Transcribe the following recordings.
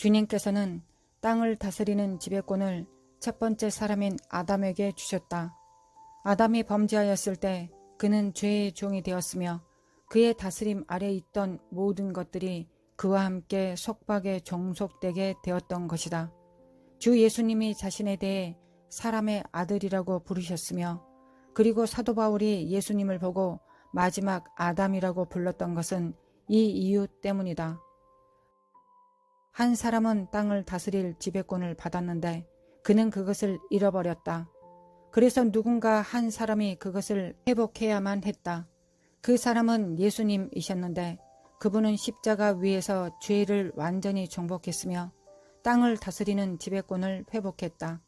주님께서는 땅을 다스리는 지배권을 첫 번째 사람인 아담에게 주셨다. 아담이 범죄하였을 때 그는 죄의 종이 되었으며 그의 다스림 아래 있던 모든 것들이 그와 함께 속박에 종속되게 되었던 것이다. 주 예수님이 자신에 대해 사람의 아들이라고 부르셨으며 그리고 사도 바울이 예수님을 보고 마지막 아담이라고 불렀던 것은 이 이유 때문이다. 한 사람은 땅을 다스릴 지배권을 받았는데 그는 그것을 잃어버렸다. 그래서 누군가 한 사람이 그것을 회복해야만 했다. 그 사람은 예수님이셨는데 그분은 십자가 위에서 죄를 완전히 정복했으며 땅을 다스리는 지배권을 회복했다.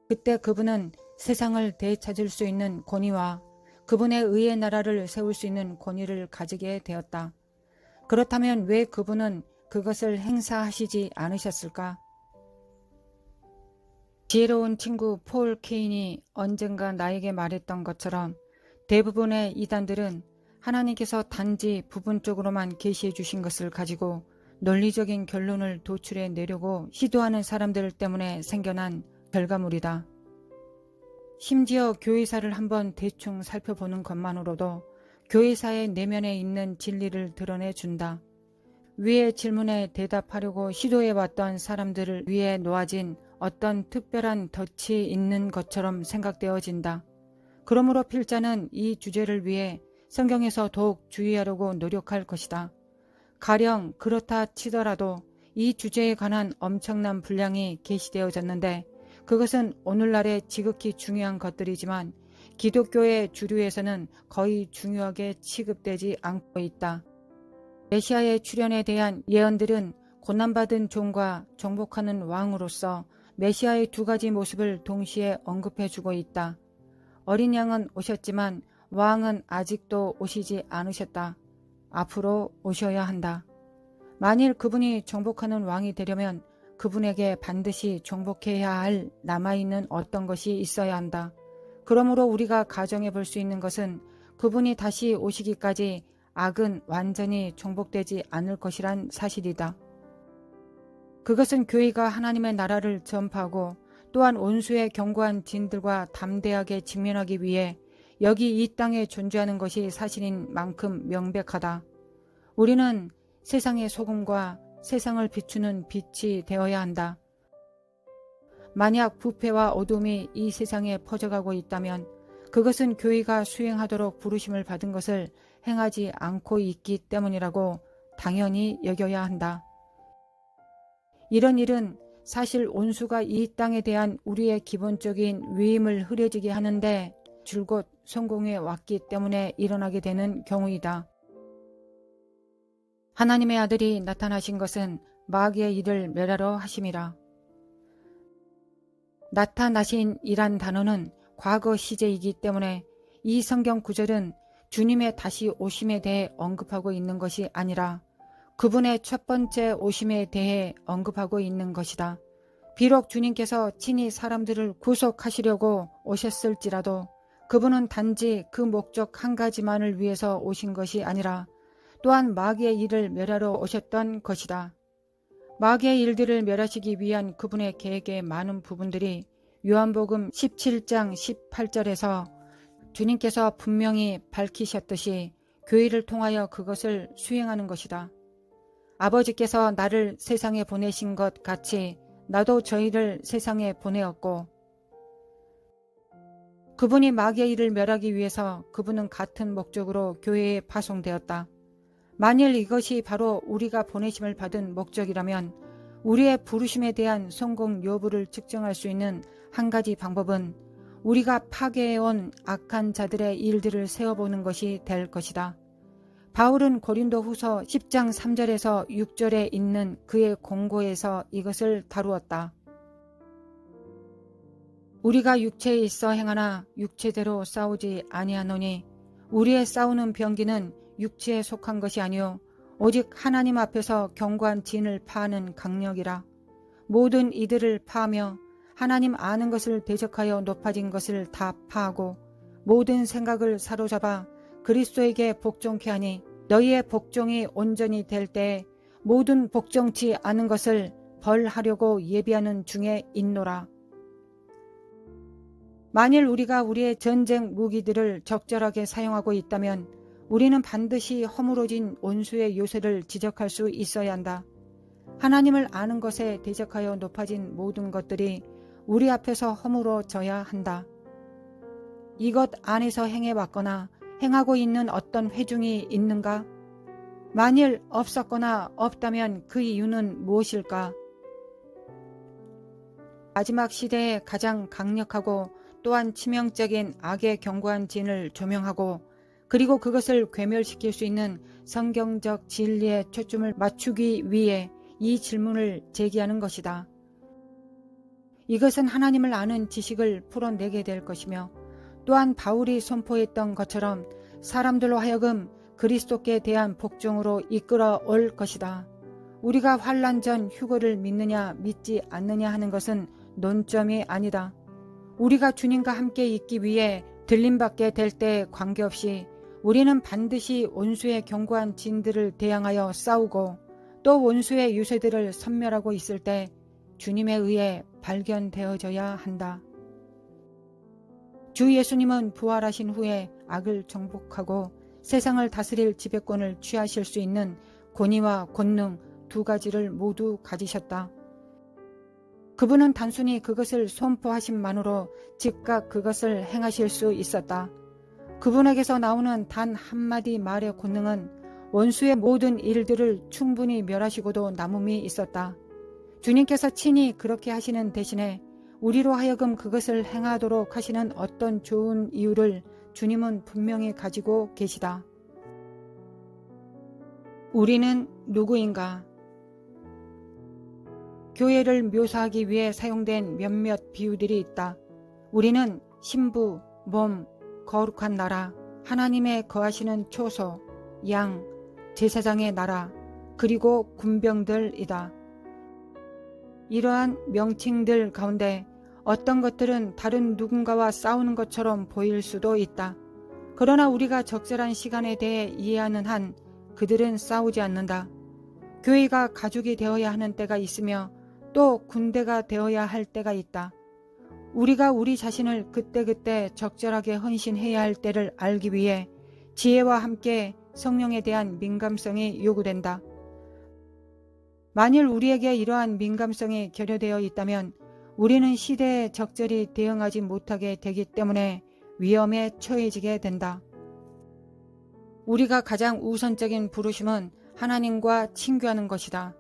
그때 그분은 세상을 되찾을 수 있는 권위와 그분의 의의 나라를 세울 수 있는 권위를 가지게 되었다. 그렇다면 왜 그분은 그것을 행사하시지 않으셨을까? 지혜로운 친구 폴 케인이 언젠가 나에게 말했던 것처럼 대부분의 이단들은 하나님께서 단지 부분적으로만 계시해 주신 것을 가지고 논리적인 결론을 도출해 내려고 시도하는 사람들 때문에 생겨난 결과물이다. 심지어 교회사를 한번 대충 살펴보는 것만으로도 교회사의 내면에 있는 진리를 드러내준다. 위의 질문에 대답하려고 시도해왔던 사람들을 위해 놓아진 어떤 특별한 덫이 있는 것처럼 생각되어진다. 그러므로 필자는 이 주제를 위해 성경에서 더욱 주의하려고 노력할 것이다. 가령 그렇다 치더라도 이 주제에 관한 엄청난 분량이 게시되어졌는데 그것은 오늘날의 지극히 중요한 것들이지만 기독교의 주류에서는 거의 중요하게 취급되지 않고 있다. 메시아의 출현에 대한 예언들은 고난받은 종과 정복하는 왕으로서 메시아의 두 가지 모습을 동시에 언급해주고 있다. 어린 양은 오셨지만 왕은 아직도 오시지 않으셨다. 앞으로 오셔야 한다. 만일 그분이 정복하는 왕이 되려면 그분에게 반드시 정복해야 할 남아있는 어떤 것이 있어야 한다. 그러므로 우리가 가정해 볼 수 있는 것은 그분이 다시 오시기까지 악은 완전히 정복되지 않을 것이란 사실이다. 그것은 교회가 하나님의 나라를 전파하고 또한 원수의 견고한 진들과 담대하게 직면하기 위해 여기 이 땅에 존재하는 것이 사실인 만큼 명백하다. 우리는 세상의 소금과 세상을 비추는 빛이 되어야 한다. 만약 부패와 어둠이 이 세상에 퍼져가고 있다면 그것은 교회가 수행하도록 부르심을 받은 것을 행하지 않고 있기 때문이라고 당연히 여겨야 한다. 이런 일은 사실 원수가 이 땅에 대한 우리의 기본적인 위임을 흐려지게 하는데 줄곧 성공해 왔기 때문에 일어나게 되는 경우이다. 하나님의 아들이 나타나신 것은 마귀의 일을 멸하러 하심이라. 나타나신 이란 단어는 과거 시제이기 때문에 이 성경 구절은 주님의 다시 오심에 대해 언급하고 있는 것이 아니라 그분의 첫 번째 오심에 대해 언급하고 있는 것이다. 비록 주님께서 친히 사람들을 구속하시려고 오셨을지라도 그분은 단지 그 목적 한 가지만을 위해서 오신 것이 아니라 또한 마귀의 일을 멸하러 오셨던 것이다. 마귀의 일들을 멸하시기 위한 그분의 계획의 많은 부분들이 요한복음 17장 18절에서 주님께서 분명히 밝히셨듯이 교회를 통하여 그것을 수행하는 것이다. 아버지께서 나를 세상에 보내신 것 같이 나도 저희를 세상에 보내었고 그분이 마귀의 일을 멸하기 위해서 그분은 같은 목적으로 교회에 파송되었다. 만일 이것이 바로 우리가 보내심을 받은 목적이라면 우리의 부르심에 대한 성공 여부를 측정할 수 있는 한 가지 방법은 우리가 파괴해온 악한 자들의 일들을 세워보는 것이 될 것이다. 바울은 고린도후서 10장 3절에서 6절에 있는 그의 공고에서 이것을 다루었다. 우리가 육체에 있어 행하나 육체대로 싸우지 아니하노니 우리의 싸우는 병기는 육체에 속한 것이 아니요 오직 하나님 앞에서 견고한 진을 파하는 강력이라. 모든 이들을 파하며 하나님 아는 것을 대적하여 높아진 것을 다 파하고 모든 생각을 사로잡아 그리스도에게 복종케 하니 너희의 복종이 온전히 될 때에 모든 복종치 않은 것을 벌하려고 예비하는 중에 있노라. 만일 우리가 우리의 전쟁 무기들을 적절하게 사용하고 있다면 우리는 반드시 허물어진 원수의 요새를 지적할 수 있어야 한다. 하나님을 아는 것에 대적하여 높아진 모든 것들이 우리 앞에서 허물어져야 한다. 이것 안에서 행해왔거나 행하고 있는 어떤 회중이 있는가? 만일 없었거나 없다면 그 이유는 무엇일까? 마지막 시대에 가장 강력하고 또한 치명적인 악의 견고한 진을 조명하고 그리고 그것을 괴멸시킬 수 있는 성경적 진리에 초점을 맞추기 위해 이 질문을 제기하는 것이다. 이것은 하나님을 아는 지식을 풀어내게 될 것이며 또한 바울이 선포했던 것처럼 사람들로 하여금 그리스도께 대한 복종으로 이끌어 올 것이다. 우리가 환난 전 휴거를 믿느냐 믿지 않느냐 하는 것은 논점이 아니다. 우리가 주님과 함께 있기 위해 들림받게 될 때에 관계없이 우리는 반드시 원수의 견고한 진들을 대항하여 싸우고 또 원수의 유세들을 섬멸하고 있을 때 주님에 의해 발견되어져야 한다. 주 예수님은 부활하신 후에 악을 정복하고 세상을 다스릴 지배권을 취하실 수 있는 권위와 권능 두 가지를 모두 가지셨다. 그분은 단순히 그것을 선포하심만으로 즉각 그것을 행하실 수 있었다. 그분에게서 나오는 단 한마디 말의 권능은 원수의 모든 일들을 충분히 멸하시고도 남음이 있었다. 주님께서 친히 그렇게 하시는 대신에 우리로 하여금 그것을 행하도록 하시는 어떤 좋은 이유를 주님은 분명히 가지고 계시다. 우리는 누구인가? 교회를 묘사하기 위해 사용된 몇몇 비유들이 있다. 우리는 신부, 몸, 거룩한 나라, 하나님의 거하시는 초소, 양, 제사장의 나라, 그리고 군병들이다. 이러한 명칭들 가운데 어떤 것들은 다른 누군가와 싸우는 것처럼 보일 수도 있다. 그러나 우리가 적절한 시간에 대해 이해하는 한 그들은 싸우지 않는다. 교회가 가족이 되어야 하는 때가 있으며 또 군대가 되어야 할 때가 있다. 우리가 우리 자신을 그때그때 적절하게 헌신해야 할 때를 알기 위해 지혜와 함께 성령에 대한 민감성이 요구된다. 만일 우리에게 이러한 민감성이 결여되어 있다면 우리는 시대에 적절히 대응하지 못하게 되기 때문에 위험에 처해지게 된다. 우리가 가장 우선적인 부르심은 하나님과 친교하는 것이다.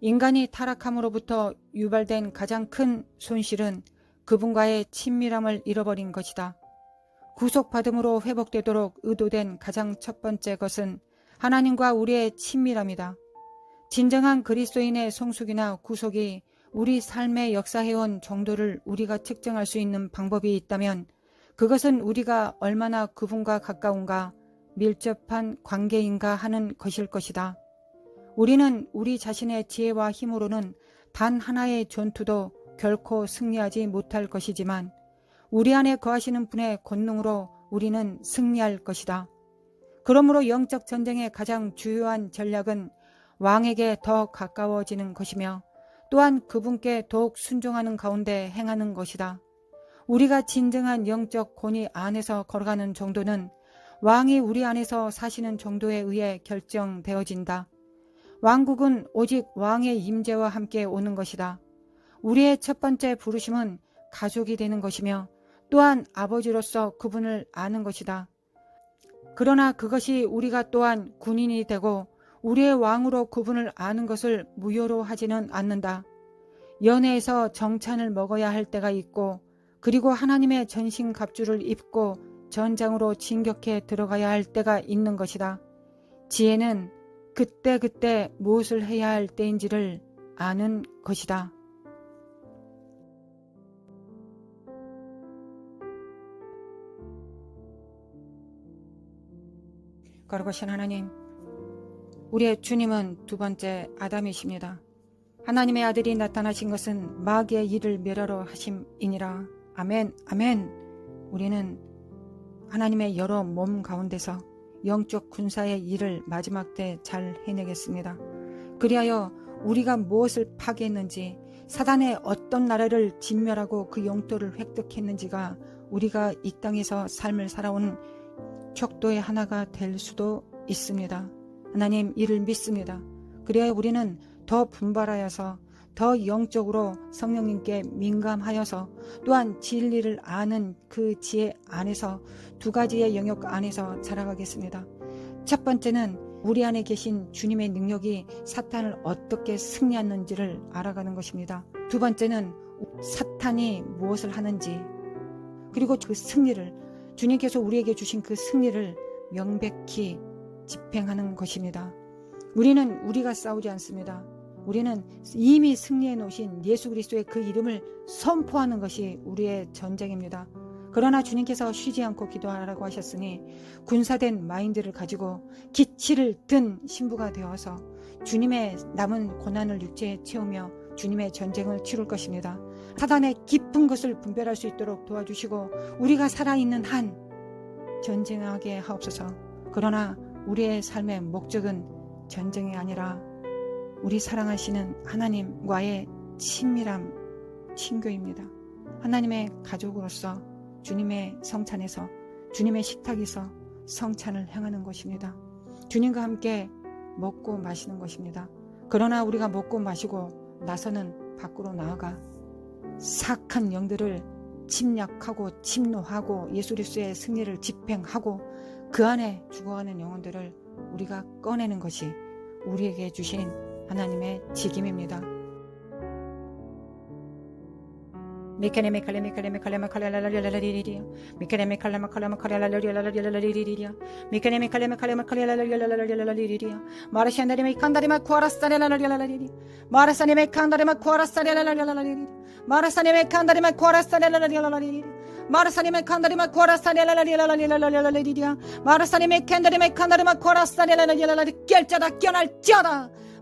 인간이 타락함으로부터 유발된 가장 큰 손실은 그분과의 친밀함을 잃어버린 것이다. 구속받음으로 회복되도록 의도된 가장 첫 번째 것은 하나님과 우리의 친밀함이다. 진정한 그리스도인의 성숙이나 구속이 우리 삶에 역사해온 정도를 우리가 측정할 수 있는 방법이 있다면 그것은 우리가 얼마나 그분과 가까운가, 밀접한 관계인가 하는 것일 것이다. 우리는 우리 자신의 지혜와 힘으로는 단 하나의 전투도 결코 승리하지 못할 것이지만 우리 안에 거하시는 분의 권능으로 우리는 승리할 것이다. 그러므로 영적 전쟁의 가장 주요한 전략은 왕에게 더 가까워지는 것이며 또한 그분께 더욱 순종하는 가운데 행하는 것이다. 우리가 진정한 영적 권위 안에서 걸어가는 정도는 왕이 우리 안에서 사시는 정도에 의해 결정되어진다. 왕국은 오직 왕의 임재와 함께 오는 것이다. 우리의 첫 번째 부르심은 가족이 되는 것이며 또한 아버지로서 그분을 아는 것이다. 그러나 그것이 우리가 또한 군인이 되고 우리의 왕으로 그분을 아는 것을 무효로 하지는 않는다. 연애에서 정찬을 먹어야 할 때가 있고 그리고 하나님의 전신갑주를 입고 전장으로 진격해 들어가야 할 때가 있는 것이다. 지혜는 그때그때 무엇을 해야 할 때인지를 아는 것이다. 거룩하신 하나님, 우리의 주님은 두 번째 아담이십니다. 하나님의 아들이 나타나신 것은 마귀의 일을 멸하러 하심이니라. 아멘, 아멘. 우리는 하나님의 여러 몸 가운데서 영적 군사의 일을 마지막 때 잘 해내겠습니다. 그리하여 우리가 무엇을 파괴했는지, 사단의 어떤 나라를 진멸하고 그 영토를 획득했는지가 우리가 이 땅에서 삶을 살아온 척도의 하나가 될 수도 있습니다. 하나님, 이를 믿습니다. 그래야 우리는 더 분발하여서 더 영적으로 성령님께 민감하여서 또한 진리를 아는 그 지혜 안에서 두 가지의 영역 안에서 자라가겠습니다. 첫 번째는 우리 안에 계신 주님의 능력이 사탄을 어떻게 승리하는지를 알아가는 것입니다. 두 번째는 사탄이 무엇을 하는지, 그리고 그 승리를, 주님께서 우리에게 주신 그 승리를 명백히 집행하는 것입니다. 우리는 우리가 싸우지 않습니다. 우리는 이미 승리해 놓으신 예수 그리스도의 그 이름을 선포하는 것이 우리의 전쟁입니다. 그러나 주님께서 쉬지 않고 기도하라고 하셨으니 군사된 마인드를 가지고 기치를 든 신부가 되어서 주님의 남은 고난을 육체에 채우며 주님의 전쟁을 치룰 것입니다. 사단의 깊은 것을 분별할 수 있도록 도와주시고 우리가 살아있는 한 전쟁하게 하옵소서. 그러나 우리의 삶의 목적은 전쟁이 아니라 우리 사랑하시는 하나님과의 친밀한 친교입니다. 하나님의 가족으로서 주님의 성찬에서, 주님의 식탁에서 성찬을 행하는 것입니다. 주님과 함께 먹고 마시는 것입니다. 그러나 우리가 먹고 마시고 나서는 밖으로 나아가 사악한 영들을 침략하고 침노하고 예수 그리스도의 승리를 집행하고 그 안에 죽어가는 영혼들을 우리가 꺼내는 것이 우리에게 주신 하나님의 직임입니다.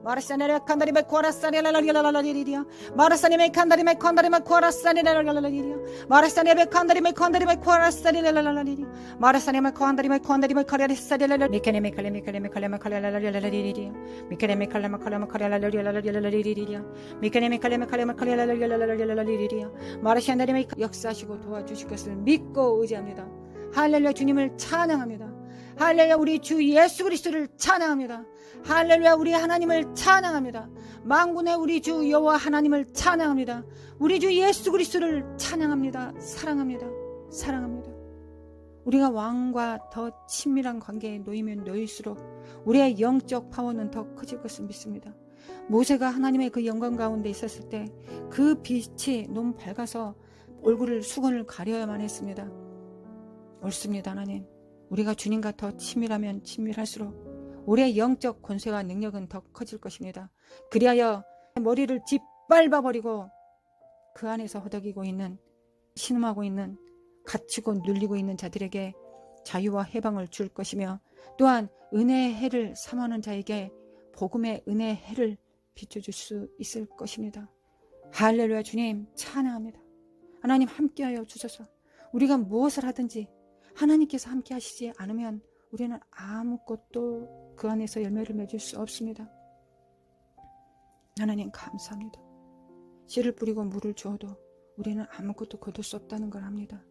마르사네메 칸다리메 코라사네라라라라라리리야 마르사네메 칸다리메 칸다리메 코라사네라라라라리리야 마르사네메 칸다리메 칸다리메 코라사네라라라라리리 마르사네메 칸다리메 칸다리메 카레사레라라 미케네메 칼레메 칼레메 칼레메 칼레라라라라리리야 미케네메 칼레메 칼레메 칼레라라라라라리리야 미케네메 칼레메 칼레메 칼레라라라라라리리야 마르샤네메 역사하시고 도와주실 것을 믿고 의지합니다. 할렐루야. 주님을 찬양합니다. 할렐루야. 우리 주 예수 그리스도를 찬양합니다. 할렐루야. 우리 하나님을 찬양합니다. 만군의 우리 주 여호와 하나님을 찬양합니다. 우리 주 예수 그리스도를 찬양합니다. 사랑합니다. 사랑합니다. 우리가 왕과 더 친밀한 관계에 놓이면 놓일수록 우리의 영적 파워는 더 커질 것을 믿습니다. 모세가 하나님의 그 영광 가운데 있었을 때 그 빛이 너무 밝아서 얼굴을 수건을 가려야만 했습니다. 옳습니다. 하나님, 우리가 주님과 더 친밀하면 친밀할수록 우리의 영적 권세와 능력은 더 커질 것입니다. 그리하여 머리를 짓밟아버리고 그 안에서 허덕이고 있는, 신음하고 있는, 갇히고 눌리고 있는 자들에게 자유와 해방을 줄 것이며 또한 은혜의 해를 삼하는 자에게 복음의 은혜의 해를 비춰줄 수 있을 것입니다. 할렐루야. 주님 찬양합니다. 하나님 함께하여 주소서. 우리가 무엇을 하든지 하나님께서 함께 하시지 않으면 우리는 아무것도 그 안에서 열매를 맺을 수 없습니다. 하나님 감사합니다. 씨를 뿌리고 물을 주어도 우리는 아무것도 거둘 수 없다는 걸 압니다.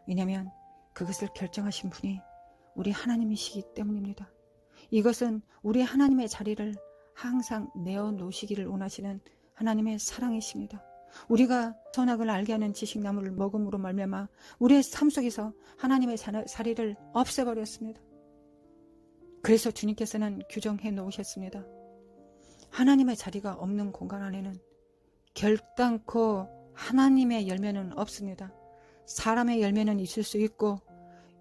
왜냐하면 그것을 결정하신 분이 우리 하나님이시기 때문입니다. 이것은 우리 하나님의 자리를 항상 내어놓으시기를 원하시는 하나님의 사랑이십니다. 우리가 선악을 알게 하는 지식나무를 먹음으로 말미암아 우리의 삶 속에서 하나님의 자리를 없애버렸습니다. 그래서 주님께서는 규정해 놓으셨습니다. 하나님의 자리가 없는 공간 안에는 결단코 하나님의 열매는 없습니다. 사람의 열매는 있을 수 있고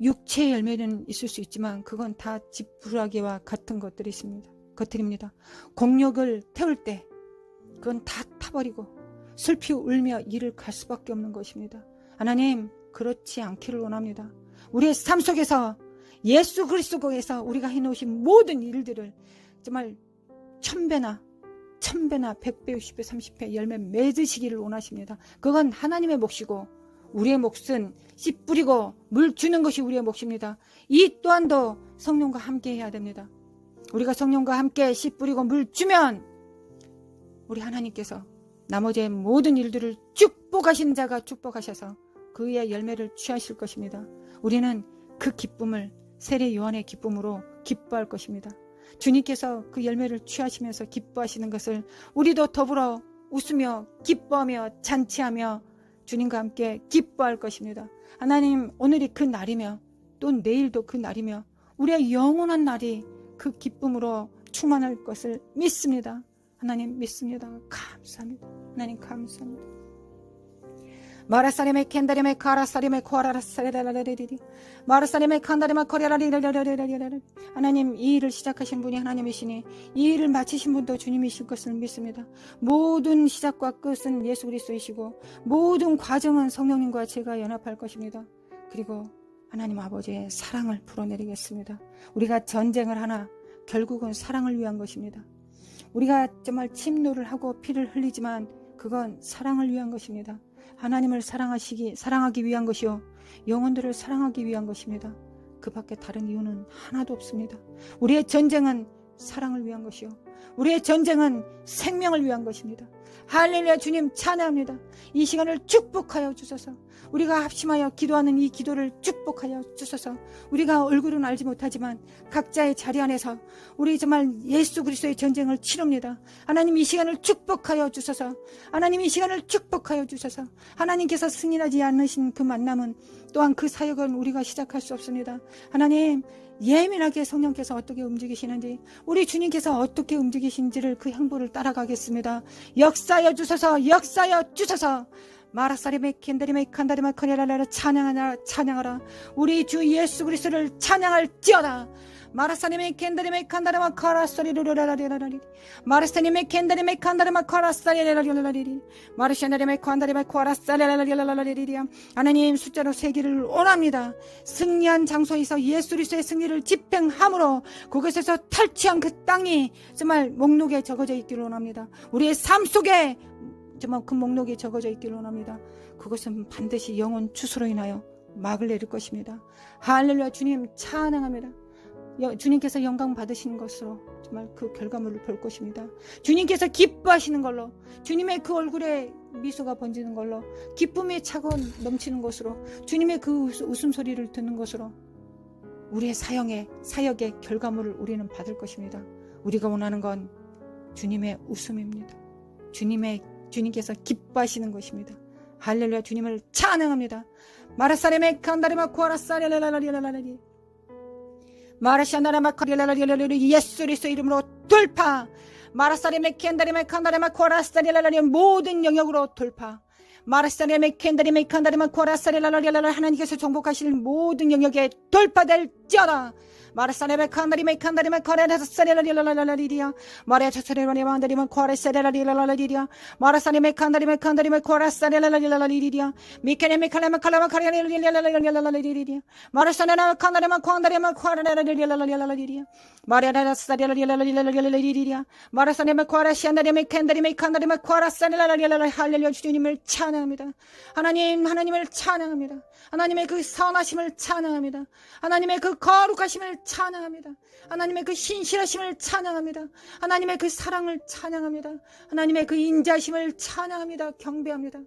육체의 열매는 있을 수 있지만 그건 다 지푸라기와 같은 것들입니다. 공력을 태울 때 그건 다 타버리고 슬피 울며 이를 갈 수밖에 없는 것입니다. 하나님 그렇지 않기를 원합니다. 우리의 삶 속에서 예수 그리스도에서 우리가 해놓으신 모든 일들을 정말 1000배나 100배 60배 30배 열매 맺으시기를 원하십니다. 그건 하나님의 몫이고 우리의 몫은 씨 뿌리고 물 주는 것이 우리의 몫입니다. 이 또한도 성령과 함께 해야 됩니다. 우리가 성령과 함께 씨 뿌리고 물 주면 우리 하나님께서 나머지의 모든 일들을 축복하신 자가 축복하셔서 그의 열매를 취하실 것입니다. 우리는 그 기쁨을 세례 요한의 기쁨으로 기뻐할 것입니다. 주님께서 그 열매를 취하시면서 기뻐하시는 것을 우리도 더불어 웃으며 기뻐하며 잔치하며 주님과 함께 기뻐할 것입니다. 하나님, 오늘이 그 날이며 또 내일도 그 날이며 우리의 영원한 날이 그 기쁨으로 충만할 것을 믿습니다. 하나님 믿습니다. 감사합니다. 하나님 감사합니다. 마라사리메 켄다리메 카라사리메 코아라사리라라리리 마라사리메 칸다리메 코리라리라리라리라리 하나님, 이 일을 시작하신 분이 하나님이시니 이 일을 마치신 분도 주님이실 것을 믿습니다. 모든 시작과 끝은 예수 그리스도이시고 모든 과정은 성령님과 제가 연합할 것입니다. 그리고 하나님 아버지의 사랑을 불어내리겠습니다. 우리가 전쟁을 하나 결국은 사랑을 위한 것입니다. 우리가 정말 침노를 하고 피를 흘리지만 그건 사랑을 위한 것입니다. 하나님을 사랑하기 위한 것이요 영혼들을 사랑하기 위한 것입니다. 그 밖에 다른 이유는 하나도 없습니다. 우리의 전쟁은 사랑을 위한 것이요 우리의 전쟁은 생명을 위한 것입니다. 할렐루야. 주님 찬양합니다. 이 시간을 축복하여 주소서. 우리가 합심하여 기도하는 이 기도를 축복하여 주소서. 우리가 얼굴은 알지 못하지만 각자의 자리 안에서 우리 정말 예수 그리스도의 전쟁을 치릅니다. 하나님, 이 시간을 축복하여 주소서. 하나님, 이 시간을 축복하여 주소서. 하나님께서 승인하지 않으신 그 만남은 또한 그 사역은 우리가 시작할 수 없습니다. 하나님, 예민하게 성령께서 어떻게 움직이시는지, 우리 주님께서 어떻게 움직이신지를 그 행보를 따라가겠습니다. 역사여 주소서. 역사여 주소서. 마라사리메 켄다리메 칸다리메 커네라라 찬양하라. 우리 주 예수 그리스도를 찬양할지어다. 마라사니메 켄다리메 칸다리메 카라사리루라라리라리 마라사니메 켄다리메 칸다리메 카라사리라리라리리 마르샤나리메 칸다리메 카라사리라리라리리 하나님, 숫자로 세기를 원합니다. 승리한 장소에서 예수 그리스도의 승리를 집행함으로 그곳에서 탈취한 그 땅이 정말 목록에 적어져 있기를 원합니다. 우리의 삶 속에 정말 그 목록에 적어져 있기를 원합니다. 그것은 반드시 영혼 추수로 인하여 막을 내릴 것입니다. 할렐루야. 주님 찬양합니다. 주님께서 영광 받으시는 것으로 정말 그 결과물을 볼 것입니다. 주님께서 기뻐하시는 걸로, 주님의 그 얼굴에 미소가 번지는 걸로, 기쁨이 차고 넘치는 것으로, 주님의 그 웃음소리를 듣는 것으로 우리의 사역의 결과물을 우리는 받을 것입니다. 우리가 원하는 건 주님의 웃음입니다. 주님께서 기뻐하시는 것입니다. 할렐루야. 주님을 찬양합니다. 마라사레메 칸다리마 코아라사레라라라라라리 마라샤나라마 카리라라라라리 예수 그리스도 이름으로 돌파. 마라사레메 캔다리메 칸다리마 코아라사레라라리 모든 영역으로 돌파. 마라사레메 캔다리메 칸다리마 코아라사레라라라라 하나님께서 정복하실 모든 영역에 돌파될지어다. 마라사레메 칸다리메 칸다리메 코아라사레라라라라리리야 마라차사레라리 만다리메 코아라사레라라라라리리야 마라사레메 칸다리메 칸다리메 코아라사레라라라라리리야 미케네메 칼레메 칼레메 카리라라라라라리리야 마라사레메 칸다리메 코안다리메 코아라라라라라리리야 마라라사레라라라라리리야 마라사레메 코아라시안다리메 캔다리메 칸다리메 코아라사레라라라라 할렐루야. 주님을 찬양합니다. 하나님을 찬양합니다. 하나님의 그 선하심을 찬양합니다. 하나님의 그 거룩하심을 찬양합니다. 하나님의 그 신실하심을 찬양합니다. 하나님의 그 사랑을 찬양합니다. 하나님의 그 인자심을 찬양합니다. 경배합니다.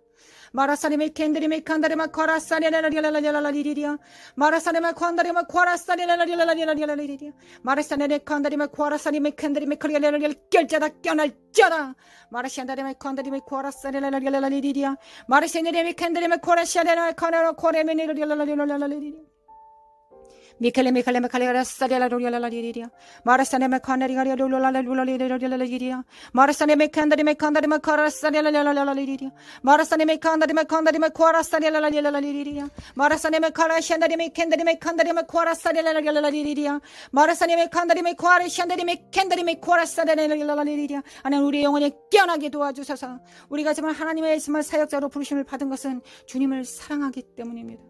마라사리메 캔드리메 칸다리마 코라사레라라라라라리리야 마라사레마 칸다리마 코라사레라라라라라리리야 마라사레레 칸다리마 코라사리메 캔드리메 코리라라라 결자다 껴날자다 마라시안다리메 칸다리메 코라사레라라라라리리야 마라시네레메 캔드리메 코라시아레라 카나라 코레메네라라라라라리리야 미켈레 칼레라사레라라라리리야 마라사네메 칸다리가리라라라라라리리야 마라사네메 칸다리메 칸다리마 코라사레라라라라리리야 마라사네메 칸다리메 코라사레라라라라리리야 마라사네메 카라시안다리메 캔다리메 칸다리메 코라사레라라라리리야 마라사네메 칸다리메 코라시안다리메 캔다리메 코라사레라라라리리야 하나님, 우리의 영혼에 깨어나게 도와주셔서 우리가 정말 하나님의 정말 사역자로 부르심을 받은 것은 주님을 사랑하기 때문입니다.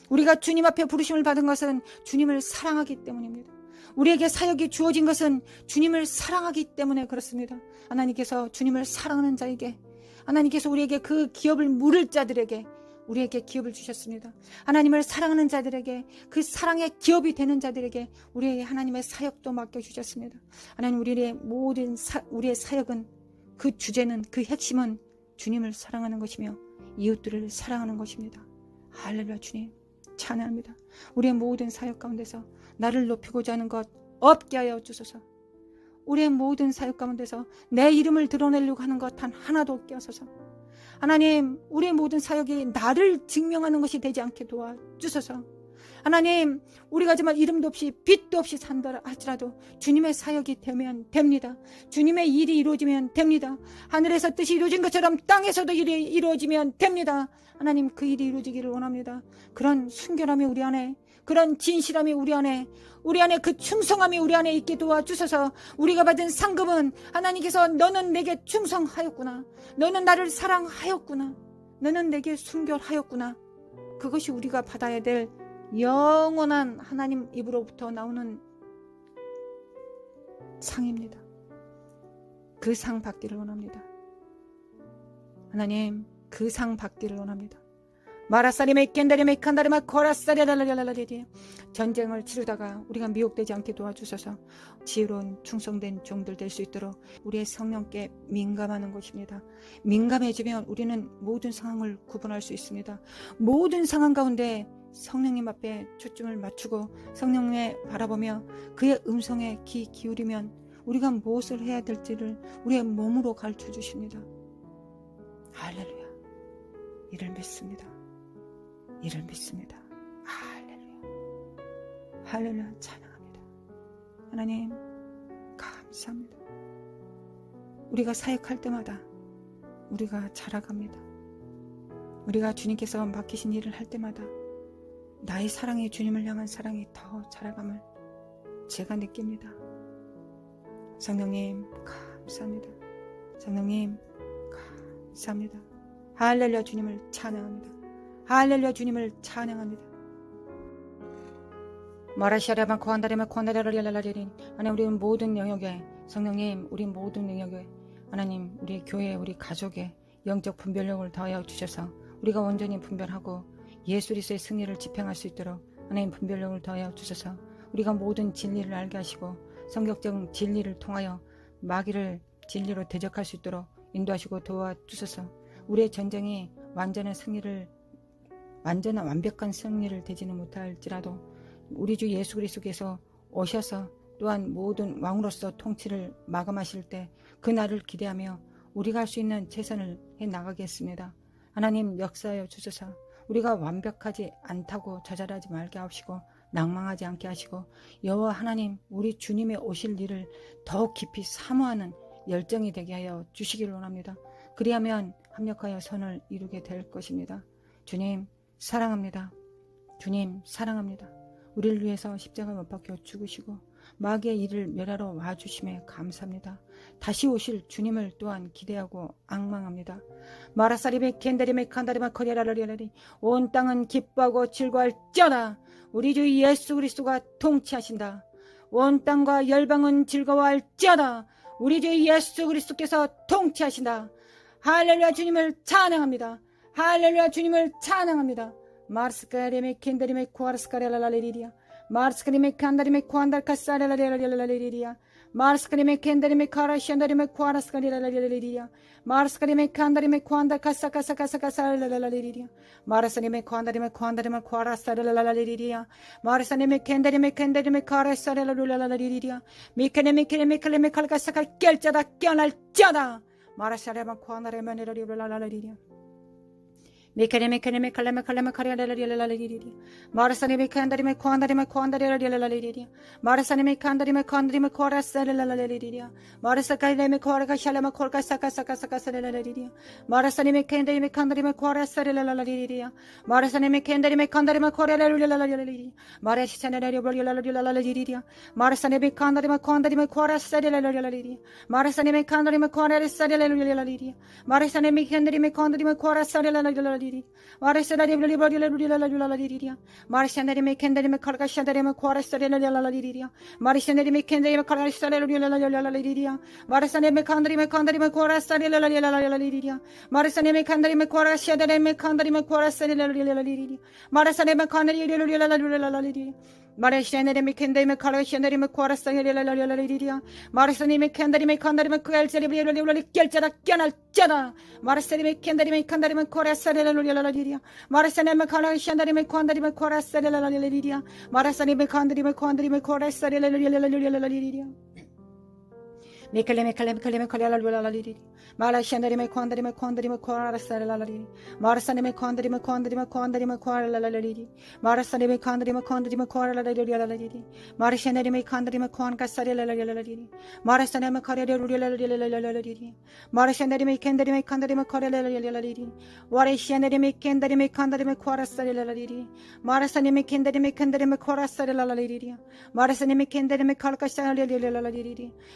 우리가 주님 앞에 부르심을 받은 것은 주님을 사랑하기 때문입니다. 우리에게 사역이 주어진 것은 주님을 사랑하기 때문에 그렇습니다. 하나님께서 주님을 사랑하는 자에게, 하나님께서 우리에게 그 기업을 물을 자들에게 우리에게 기업을 주셨습니다. 하나님을 사랑하는 자들에게, 그 사랑의 기업이 되는 자들에게 우리에게 하나님의 사역도 맡겨주셨습니다. 하나님, 우리의 모든 우리의 사역은 그 주제는, 그 핵심은 주님을 사랑하는 것이며 이웃들을 사랑하는 것입니다. 할렐루야. 주님 찬양합니다. 우리의 모든 사역 가운데서 나를 높이고자 하는 것 없게 하여 주소서. 우리의 모든 사역 가운데서 내 이름을 드러내려고 하는 것 단 하나도 없게 하소서. 하나님, 우리의 모든 사역이 나를 증명하는 것이 되지 않게 도와주소서. 하나님, 우리가 정말 이름도 없이 빛도 없이 산다 할지라도 주님의 사역이 되면 됩니다. 주님의 일이 이루어지면 됩니다. 하늘에서 뜻이 이루어진 것처럼 땅에서도 일이 이루어지면 됩니다. 하나님, 그 일이 이루어지기를 원합니다. 그런 순결함이 우리 안에, 그런 진실함이 우리 안에 그 충성함이 우리 안에 있게 도와주셔서 우리가 받은 상급은 하나님께서 너는 내게 충성하였구나, 너는 나를 사랑하였구나, 너는 내게 순결하였구나, 그것이 우리가 받아야 될 영원한 하나님 입으로부터 나오는 상입니다. 그 상 받기를 원합니다. 하나님, 그 상 받기를 원합니다. 마라사리메 깬다리메 칸다리마 코라사리랄랄랄랄랄리. 전쟁을 치르다가 우리가 미혹되지 않게 도와주셔서 지혜로운 충성된 종들 될 수 있도록 우리의 성령께 민감하는 것입니다. 민감해지면 우리는 모든 상황을 구분할 수 있습니다. 모든 상황 가운데 성령님 앞에 초점을 맞추고 성령님을 바라보며 그의 음성에 귀 기울이면 우리가 무엇을 해야 될지를 우리의 몸으로 가르쳐 주십니다. 할렐루야. 이를 믿습니다. 이를 믿습니다. 할렐루야. 할렐루야. 찬양합니다. 하나님 감사합니다. 우리가 사역할 때마다 우리가 자라갑니다. 우리가 주님께서 맡기신 일을 할 때마다 나의 사랑이, 주님을 향한 사랑이 더 자라감을 제가 느낍니다. 성령님 감사합니다. 성령님 감사합니다. 할렐루야. 주님을 찬양합니다. 할렐루야. 주님을 찬양합니다. 마라시아라만 코한다리만 코한다리라리라리린. 하나님, 우리 모든 영역에 성령님, 우리 모든 영역에 하나님, 우리 교회, 우리 가족에 영적 분별력을 더하여 주셔서 우리가 온전히 분별하고 예수 그리스도의 승리를 집행할 수 있도록 하나님 분별력을 더하여 주셔서 우리가 모든 진리를 알게 하시고 성격적 진리를 통하여 마귀를 진리로 대적할 수 있도록 인도하시고 도와주셔서 우리의 전쟁이 완벽한 승리를 되지는 못할지라도 우리 주 예수 그리스도께서 오셔서 또한 모든 왕으로서 통치를 마감하실 때 그 날을 기대하며 우리가 할 수 있는 최선을 해 나가겠습니다. 하나님 역사하여 주셔서 우리가 완벽하지 않다고 좌절하지 말게 하시고 낭망하지 않게 하시고 여호와 하나님, 우리 주님의 오실 일을 더욱 깊이 사모하는 열정이 되게 하여 주시기를 원합니다. 그리하면 합력하여 선을 이루게 될 것입니다. 주님 사랑합니다. 주님 사랑합니다. 우리를 위해서 십자가 못 박혀 죽으시고 마귀의 일을 멸하러 와주심에 감사합니다. 다시 오실 주님을 또한 기대하고 앙망합니다. 마라사리베 켄다리메 칸다리마 커리아라리라리. 온 땅은 기뻐하고 즐거워할지어다. 우리 주 예수 그리스도가 통치하신다. 온 땅과 열방은 즐거워할지어다. 우리 주 예수 그리스도께서 통치하신다. 할렐루야. 주님을 찬양합니다. 할렐루야. 주님을 찬양합니다. 마르스카리메 켄다리메 코아르스카리라라리리야. 마르스카리메 칸다리메 코안달카사라라라라라리리야. 마르스카리메 켄다리메 카라시안다리메 코아르스카리라라리리야. 마르스카리메 칸다리메 코안달카사카사카사카사라라라리리야. 마르스카리메 코안다리메 코아라사라라라리리야. 마르스카리메 켄다리메 카라사라라라리리야. 미케네메 케네메 칼카사카 깰자다 깨어날자다. 마라샤레마 코아나레마네라리라라리리야. 미케네메 칼레메 카리아라라리라라리리야. 마르사니메 칸다리메 코안다리메 마르사니메 칸다리메 코아라사라라라리리야. 마르사카리메 코아라카샬레마 콜카사카사카사카사라라리리야. 마르사니메 칸다리메 코아라사라라라리리야. 마르사니메 칸다리메 코아라라라라리리야. 마르시사나라리라라리리야. 마르사니메 칸다리메 코아라사라라라리리야. 마르사니메 칸다리메 코아라사라라라리리야. 마르사니메 칸다리메 코아라사라라라리리야. liri. Marasandari liri. Marasandari mekendari mekargashandari mekwarasari liri. Marasandari mekendari mekargasari liri. Marasandari mekandari mekwarasari liri. Marasandari mekandari mekwarasari liri. Marasandari mekandari liri. Marasandari mekendari mekargashandari mekwarasari liri. Marasandari mekendari mekandari mekwarasari liri. Marasandari mekendari mekandari mekwarasari liri. Marasandari mekargashandari mekwarasari liri. Marasandari mekandari mekwarasari liri. Mikale Mala Shandari me quandary Saralari. Marasani me quandary Marasani me quandary Marashanari me quandary Marasani me Marashanari me kendary What is Shandari me kendary me Marasani me kendary Marasani me kendary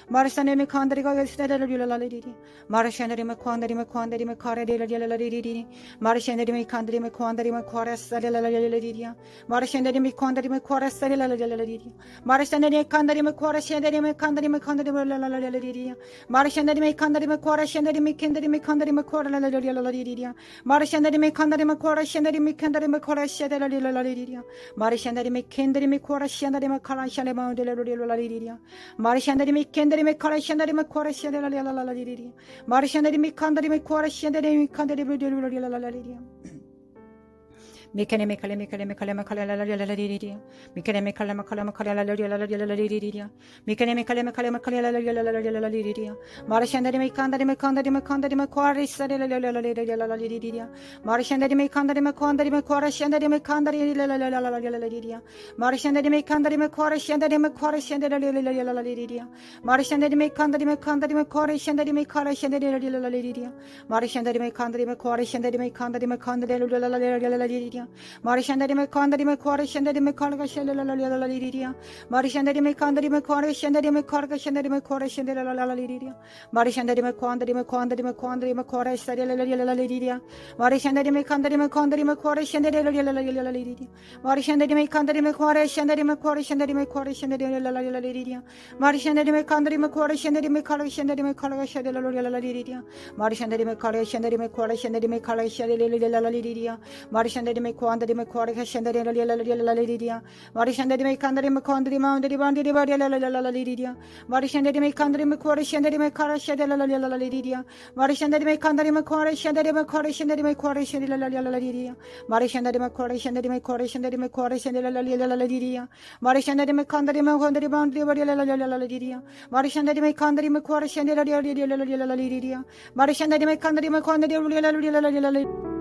Marasani me Marashanari Makondari Marashanari Makandari Marashanari Marashanari Kandari Marashanari Marashanari Marishandari me kandari me kora shandari me kandari Mikane Mikale Mikale Mikale Makala Ladidia, Mikane Mikala Makala Makala Ladidia, Mikane Mikale Makala Makala Ladidia, Marishandari Mikandari Makandari Makandari Makwari Sadalidia, Marishandari Mikandari Makandari Makwara Shandari Mikandari Ladidia, Marishandari Mikandari Makwara Shandari Makwara Shandari Marishandari Mikandari Makandari Makwara Shandari Mikara Shandari Ladidia, Marishandari Mikandari Makwara Shandari Mikandari Makandari Ladidia. Marishandari me kandari me kore shandari me karga shandari lidia. Marishandari me kandari me kore shandari me karga shandari me kore shandari lidia. Marishandari me kandari me kandari me kandari me kore shandari lidia. Marishandari me kandari me kandari me kore shandari lidia. Marishandari me kandari me kore shandari me kore shandari me kore shandari lidia. Marishandari me kandari me kore shandari me karga shandari me karga shandari lidia. Marishandari me kore shandari me kore shandari me karga shandari lidia. Marishandari me quandary me quarter shandari lidia. Marishandari me kandari me quandary moundary bandity lidia. Marishandari me kandari me quarter shandari me kara shandari lidia. Marishandari me kandari me quarter shandari me quarter shandari me quarter shandari lidia. Marishandari me quarter shandari me quarter shandari me quarter shandari lidia. Marishandari me kandari me quandary boundary lidia. Marishandari me kandari me quarter shandari lidia. Marishandari me kandari me quandary